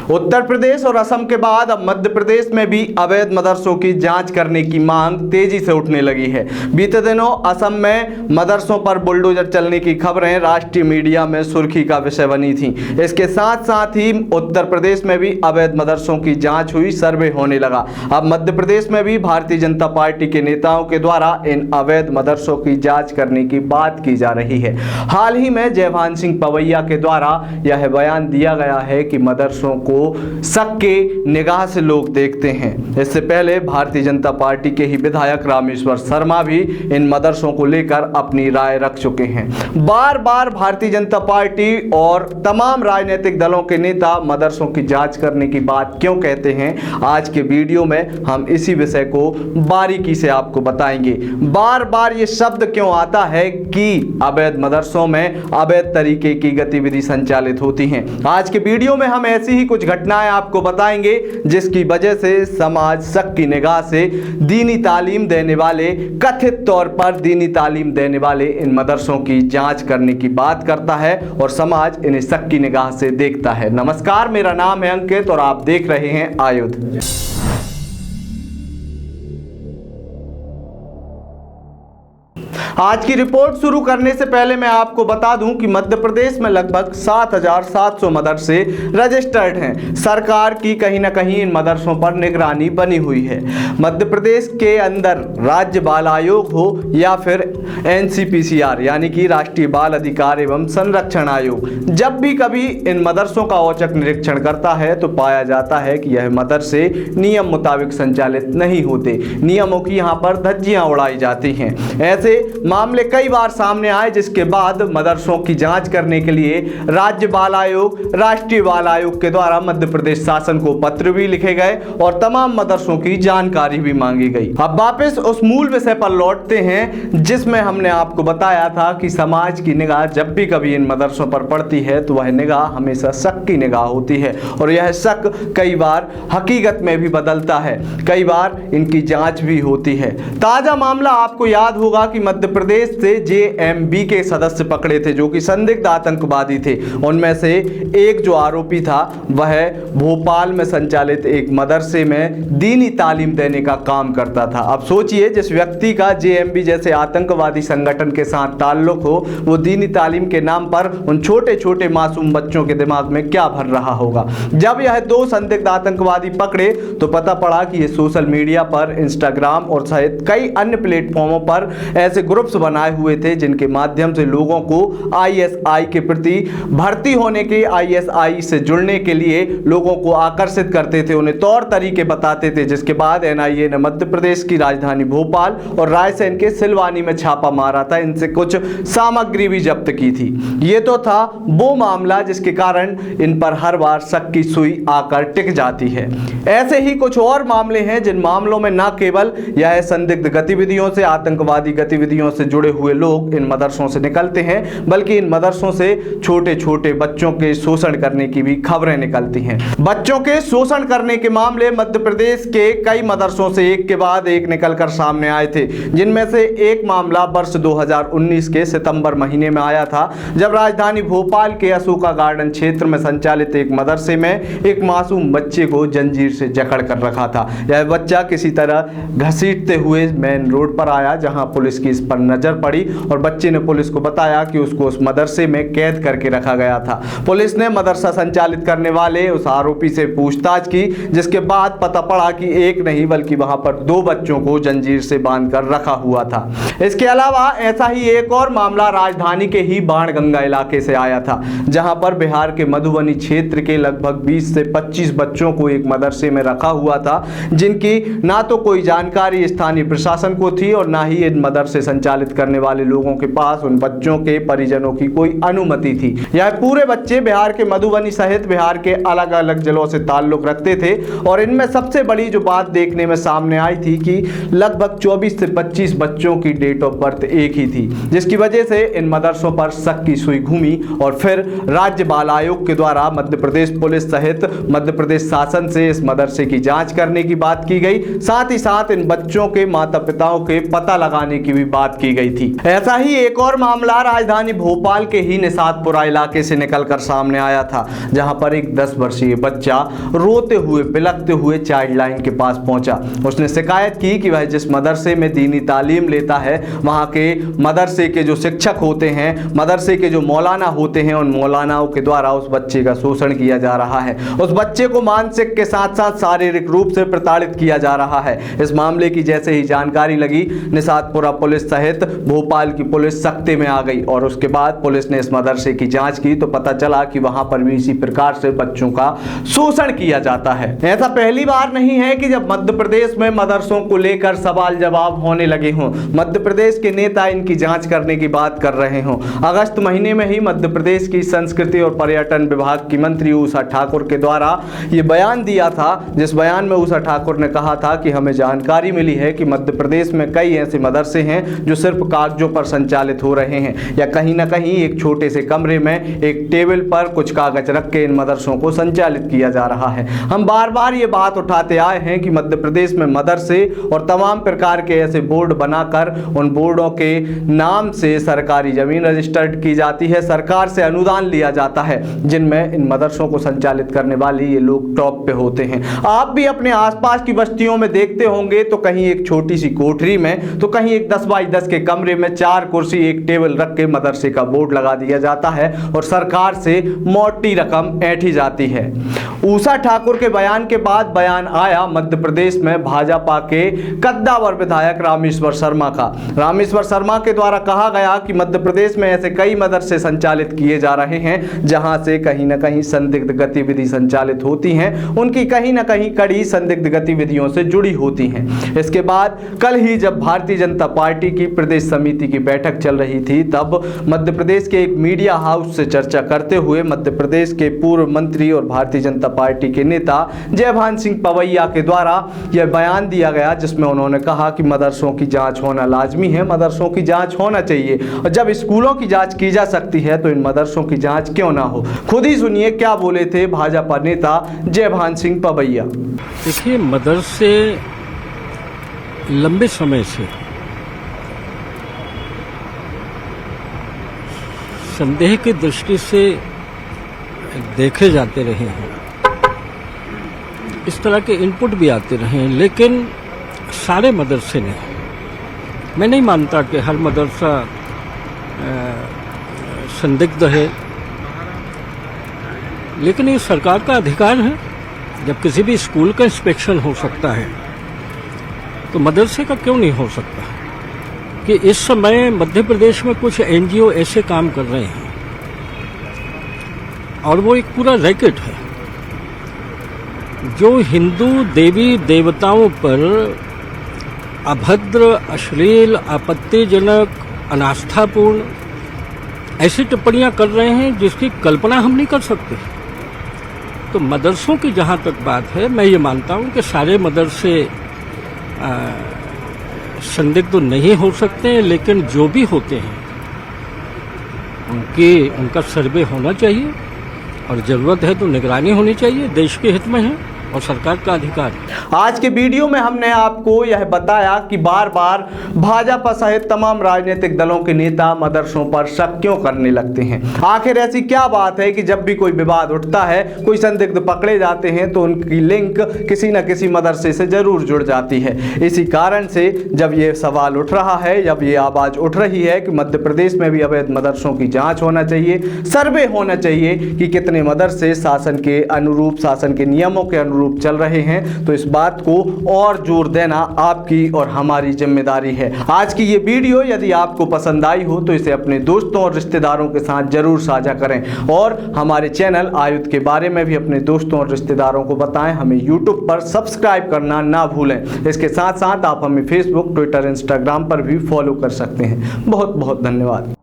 उत्तर प्रदेश और असम के बाद अब मध्य प्रदेश में भी अवैध मदरसों की जांच करने की मांग तेजी से उठने लगी है। बीते दिनों असम में मदरसों पर बुलडोजर चलने की खबरें राष्ट्रीय मीडिया में सुर्खी का विषय बनी थी। इसके साथ साथ ही उत्तर प्रदेश में भी अवैध मदरसों की जांच हुई, सर्वे होने लगा। अब मध्य प्रदेश में भी भारतीय जनता पार्टी के नेताओं के द्वारा इन अवैध मदरसों की जांच करने की बात की जा रही है। हाल ही में जयभान सिंह पवैया के द्वारा यह बयान दिया गया है कि मदरसों को शक के निगाह से लोग देखते हैं। इससे पहले भारतीय जनता पार्टी के ही विधायक रामेश्वर शर्मा भी इन मदरसों को लेकर अपनी राय रख चुके हैं। बार बार भारतीय जनता पार्टी और तमाम राजनीतिक दलों के नेता मदरसों की जांच करने की बात क्यों कहते हैं, आज के वीडियो में हम इसी विषय को बारीकी से आपको बताएंगे। बार बार ये शब्द क्यों आता है कि अवैध मदरसों में अवैध तरीके की गतिविधि संचालित होती हैं। आज के वीडियो में हम ऐसी ही कुछ घटनाएं आपको बताएंगे जिसकी वजह से समाज शक की निगाह से दीनी तालीम देने वाले, कथित तौर पर दीनी तालीम देने वाले इन मदरसों की जांच करने की बात करता है और समाज इन्हें शक की निगाह से देखता है। नमस्कार, मेरा नाम है अंकित और आप देख रहे हैं आयुध। आज की रिपोर्ट शुरू करने से पहले मैं आपको बता दूं कि मध्य प्रदेश में लगभग 7,700 मदरसे रजिस्टर्ड हैं। सरकार की कहीं ना कहीं इन मदरसों पर निगरानी बनी हुई है। मध्य प्रदेश के अंदर राज्य बाल आयोग हो या फिर NCPCR यानी कि राष्ट्रीय बाल अधिकार एवं संरक्षण आयोग, जब भी कभी इन मदरसों का औचक निरीक्षण करता है तो पाया जाता है कि यह मदरसे नियम मुताबिक संचालित नहीं होते। नियमों की यहाँ पर धज्जियां उड़ाई जाती हैं। ऐसे मामले कई बार सामने आए जिसके बाद मदरसों की जांच करने के लिए राज्य बाल आयोग, राष्ट्रीय बाल आयोग के द्वारा मध्य प्रदेश शासन को पत्र भी लिखे गए और तमाम मदरसों की जानकारी भी मांगी गई। अब वापस उस मूल विषय पर लौटते हैं जिसमें हमने आपको बताया था कि समाज की निगाह जब भी कभी इन मदरसों पर पड़ती है तो वह निगाह हमेशा शक की निगाह होती है और यह शक कई बार हकीकत में भी बदलता है, कई बार इनकी जांच भी होती है। ताजा मामला आपको याद होगा कि मध्य प्रदेश से JMB के सदस्य पकड़े थे जो कि संदिग्ध आतंकवादी थे। उनमें से एक जो आरोपी था वह भोपाल में संचालित एक मदरसे में दीनी तालीम देने का काम करता था। अब सोचिए, जिस व्यक्ति का JMB जैसे आतंकवादी संगठन के साथ ताल्लुक हो, वो दीनी तालीम के नाम पर उन छोटे छोटे मासूम बच्चों के दिमाग में क्या भर रहा होगा। जब यह दो संदिग्ध आतंकवादी पकड़े तो पता पड़ा कि ये सोशल मीडिया पर, इंस्टाग्राम और सहित कई अन्य प्लेटफॉर्मों पर ऐसे ग्रुप्स बनाए हुए थे जिनके माध्यम से लोगों को ISI के प्रति भर्ती होने के, ISI से जुड़ने के लिए लोगों को आकर्षित करते थे, उन्हें तौर तरीके बताते थे। जिसके बाद NIA ने मध्य प्रदेश की राजधानी भोपाल और रायसेन के सिलवानी में छापा मारा था। इनसे कुछ सामग्री भी जब्त की थी। ये तो था वो मामला जिसके कारण इन पर हर बार शक की सुई आकर टिक जाती है। ऐसे ही कुछ और मामले हैं जिन मामलों में न केवल यह संदिग्ध गतिविधियों से, आतंकवादी गतिविधियों से जुड़े हुए लोग इन मदरसों से निकलते हैं, बल्कि इन मदरसों से छोटे छोटे बच्चों के शोषण करने की भी खबरें निकलती हैं। बच्चों के शोषण करने के मामले मध्य प्रदेश के कई मदरसों से एक के बाद एक निकलकर सामने आए थे, जिनमें से एक मामला वर्ष 2019 के सितंबर महीने में आया था, जब राजधानी भोपाल के अशोका गार्डन क्षेत्र में संचालित एक मदरसे में एक मासूम बच्चे को जंजीर से जकड़ कर रखा था। यह बच्चा किसी तरह घसीटते हुए मेन रोड पर आया, जहां पुलिस की इस पर नजर पड़ी और बच्चे ने पुलिस को बताया कि उसको उस मदरसे में कैद करके रखा गया था। पुलिस ने मदरसा संचालित करने वाले उस आरोपी से पूछताछ की, जिसके बाद पता पड़ा कि एक नहीं बल्कि वहां पर दो बच्चों को जंजीर से बांधकर रखा हुआ था। इसके अलावा ऐसा ही एक और मामला राजधानी के ही बाणगंगा इलाके से आया था, जहां पर बिहार के मधुबनी क्षेत्र के लगभग 20 से 25 बच्चों को एक मदरसे में रखा हुआ था, जिनकी ना तो कोई जानकारी स्थानीय प्रशासन को थी और ना ही इन मदरसे संचालित करने वाले लोगों के पास उन बच्चों के परिजनों की कोई अनुमति थी। यह पूरे बच्चे बिहार के मधुबनी सहित बिहार के अलग अलग जिलों से ताल्लुक रखते थे और इनमें सबसे बड़ी जो बात देखने में सामने आई थी कि लगभग 24 से 25 बच्चों की डेट ऑफ बर्थ एक ही थी, जिसकी वजह से इन मदरसों पर शक की सुई घूमी और फिर राज्य बाल आयोग के द्वारा मध्य प्रदेश पुलिस सहित मध्य प्रदेश शासन से इस मदरसे की जांच करने की बात की गई। साथ ही साथ इन बच्चों के माता पिताओं के पता लगाने की भी बात की गई थी। ऐसा ही एक और मामला राजधानी भोपाल के ही निषादपुरा इलाके से निकलकर सामने आया था, जहां पर एक 10 वर्षीय बच्चा रोते हुए बिलखते हुए चाइल्ड लाइन के पास पहुंचा। उसने शिकायत की कि वह जिस मदरसे में दीनी तालीम लेता है वहां के मदरसे के जो शिक्षक होते हैं, मदरसे के जो मौलाना होते हैं, उन मौलानाओं के द्वारा उस बच्चे का शोषण किया जा रहा है। उस बच्चे को मानसिक के साथ साथ शारीरिक रूप से प्रताड़ित किया जा रहा है। इस मामले की जैसे ही जानकारी लगी, निषादपुरा पुलिस सहित भोपाल की पुलिस सख्ते में आ गई और उसके बाद पुलिस ने इस मदरसे की जांच की तो पता चला कि वहां पर भी इसी प्रकार से बच्चों का शोषण किया जाता है। ऐसा पहली बार नहीं है कि जब मध्य प्रदेश में मदरसों को लेकर सवाल जवाब होने लगे हों, मध्य प्रदेश के नेता इनकी जांच करने की बात कर रहे हों। अगस्त महीने में ही मध्य प्रदेश की संस्कृति और पर्यटन विभाग की मंत्री उषा ठाकुर के द्वारा यह बयान दिया था, जिस बयान में उषा ठाकुर ने कहा था कि हमें जानकारी मिली है कि मध्य प्रदेश में कई ऐसे मदरसे हैं जो सिर्फ कागजों पर संचालित हो रहे हैं या कहीं ना कहीं एक छोटे से कमरे में एक टेबल पर कुछ कागज रख के इन मदरसों को संचालित किया जा रहा है। हम बार बार ये बात उठाते आए हैं कि मध्य प्रदेश में मदरसे और तमाम प्रकार के ऐसे बोर्ड बनाकर उन बोर्डों के नाम से सरकारी जमीन रजिस्टर्ड की जाती है, सरकार से अनुदान लिया जाता है, जिनमें इन मदरसों को संचालित करने वाले ये लोग टॉप पे होते हैं। आप भी अपने आसपास की बस्तियों में देखते होंगे तो कहीं एक छोटी सी कोठरी में तो कहीं एक 10 बाई 10 के कमरे में 4 कुर्सी एक टेबल रख के मदरसे का बोर्ड लगा दिया जाता है और सरकार से मोटी रकम ऐंठी जाती है। उषा ठाकुर के बयान के बाद बयान आया मध्य प्रदेश में भाजपा के कद्दावर विधायक रामेश्वर शर्मा का। रामेश्वर शर्मा के द्वारा कहा गया कि मध्य प्रदेश में ऐसे कई मदरसे संचालित किए जा रहे हैं जहां से कहीं ना कहीं संदिग्ध गतिविधि संचालित होती हैं, उनकी कहीं ना कहीं कड़ी संदिग्ध गतिविधियों से जुड़ी होती हैं। इसके बाद कल ही जब भारतीय जनता पार्टी की प्रदेश समिति की बैठक चल रही थी, तब मध्य प्रदेश के एक मीडिया हाउस से चर्चा करते हुए मध्य प्रदेश के पूर्व मंत्री और भारतीय जनता पार्टी के नेता जयभान सिंह पवैया के द्वारा यह बयान दिया गया, जिसमें उन्होंने कहा कि मदरसों की जांच होना लाजमी है, मदरसों की जांच होना चाहिए और जब स्कूलों की जांच की जा सकती है तो इन मदरसों की जांच क्यों ना हो। खुद ही सुनिए क्या बोले थे भाजपा नेता जयभान सिंह पवैया। देखिए, मदरसे लंबे समय से संदेह की दृष्टि से देखे जाते रहे हैं, इस तरह के इनपुट भी आते रहे हैं, लेकिन सारे मदरसे नहीं। मैं नहीं मानता कि हर मदरसा संदिग्ध है, लेकिन ये सरकार का अधिकार है। जब किसी भी स्कूल का इंस्पेक्शन हो सकता है तो मदरसे का क्यों नहीं हो सकता कि इस समय मध्य प्रदेश में कुछ एनजीओ ऐसे काम कर रहे हैं और वो एक पूरा रैकेट है जो हिंदू देवी देवताओं पर अभद्र, अश्लील, आपत्तिजनक, अनास्थापूर्ण ऐसी टिप्पणियां कर रहे हैं जिसकी कल्पना हम नहीं कर सकते। तो मदरसों की जहां तक बात है, मैं ये मानता हूं कि सारे मदरसे संदिग्ध तो नहीं हो सकते हैं, लेकिन जो भी होते हैं उनका सर्वे होना चाहिए और ज़रूरत है तो निगरानी होनी चाहिए। देश के हित में है और सरकार का अधिकार है। आज के वीडियो में हमने आपको यह बताया कि बार बार भाजपा सहित तमाम राजनीतिक दलों के नेता मदरसों पर शक क्यों करने लगते हैं। आखिर ऐसी क्या बात है कि जब भी कोई विवाद उठता है, कोई संदिग्ध पकड़े जाते हैं तो उनकी लिंक किसी न किसी मदरसे से जरूर जुड़ जाती है। इसी कारण से जब ये सवाल उठ रहा है, जब ये आवाज़ उठ रही है कि मध्य प्रदेश में भी अवैध मदरसों की जाँच होना चाहिए, सर्वे होना चाहिए कि कितने मदरसे शासन के अनुरूप, शासन के नियमों के अनुरूप चल रहे हैं, तो इस बात को और जोर देना आपकी और हमारी जिम्मेदारी है। आज की ये वीडियो यदि आपको पसंद आई हो तो इसे अपने दोस्तों और रिश्तेदारों के साथ जरूर साझा करें और हमारे चैनल आयुध के बारे में भी अपने दोस्तों और रिश्तेदारों को बताएं। हमें यूट्यूब पर सब्सक्राइब करना ना भूलें। इसके साथ साथ आप हमें फेसबुक, ट्विटर, इंस्टाग्राम पर भी फॉलो कर सकते हैं। बहुत बहुत धन्यवाद।